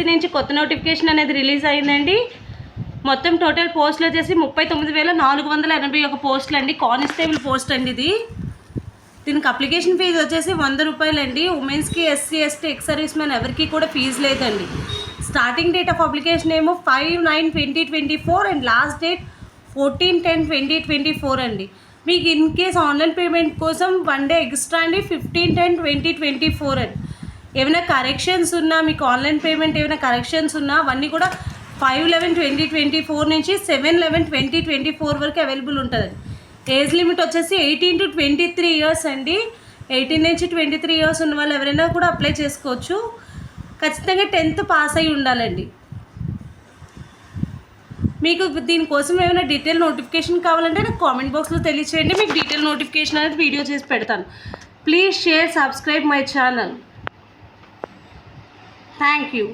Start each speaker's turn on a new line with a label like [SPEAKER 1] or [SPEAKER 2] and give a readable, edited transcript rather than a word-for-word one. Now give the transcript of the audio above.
[SPEAKER 1] SSC నుంచి కొత్త notification అనేది రిలీజ్ అయిందండి. మొత్తం టోటల్ పోస్టులు వచ్చేసి 39,481 పోస్టులు అండి. కానిస్టేబుల్ పోస్ట్ అండి ఇది. దీనికి అప్లికేషన్ ఫీజు వచ్చేసి 100 రూపాయలు అండి. ఉమెన్స్కి, SC, ST, ex service man ఎవరికి కూడా ఫీజు లేదండి. స్టార్టింగ్ డేట్ ఆఫ్ అప్లికేషన్ ఏమో 5/9/2024 అండ్ లాస్ట్ డేట్ 14/10/2024 అండి. మీకు ఇన్ కేస్ ఆన్లైన్ పేమెంట్ కోసం 1 డే ఎక్స్ట్రా అండి 15/10/2024 అండి. ఏమైనా కరెక్షన్స్ ఉన్నా, మీకు ఆన్లైన్ పేమెంట్ ఏమైనా కరెక్షన్స్ ఉన్నా అవన్నీ కూడా 5/11/2024 నుంచి 7/11/2024 వరకు అవైలబుల్ ఉంటుందండి. ఏజ్ లిమిట్ వచ్చేసి 18 to 23 ఇయర్స్ అండి. 18 నుంచి 23 ఇయర్స్ ఉన్న వాళ్ళు ఎవరైనా కూడా అప్లై చేసుకోవచ్చు. ఖచ్చితంగా 10th పాస్ అయి ఉండాలండి. మీకు దీనికోసం ఏమైనా డీటెయిల్ నోటిఫికేషన్ కావాలంటే నాకు కామెంట్ బాక్స్లో తెలియచేయండి. మీకు డీటెయిల్ నోటిఫికేషన్ అనేది వీడియో చేసి పెడతాను. Please share, subscribe my channel. Thank you.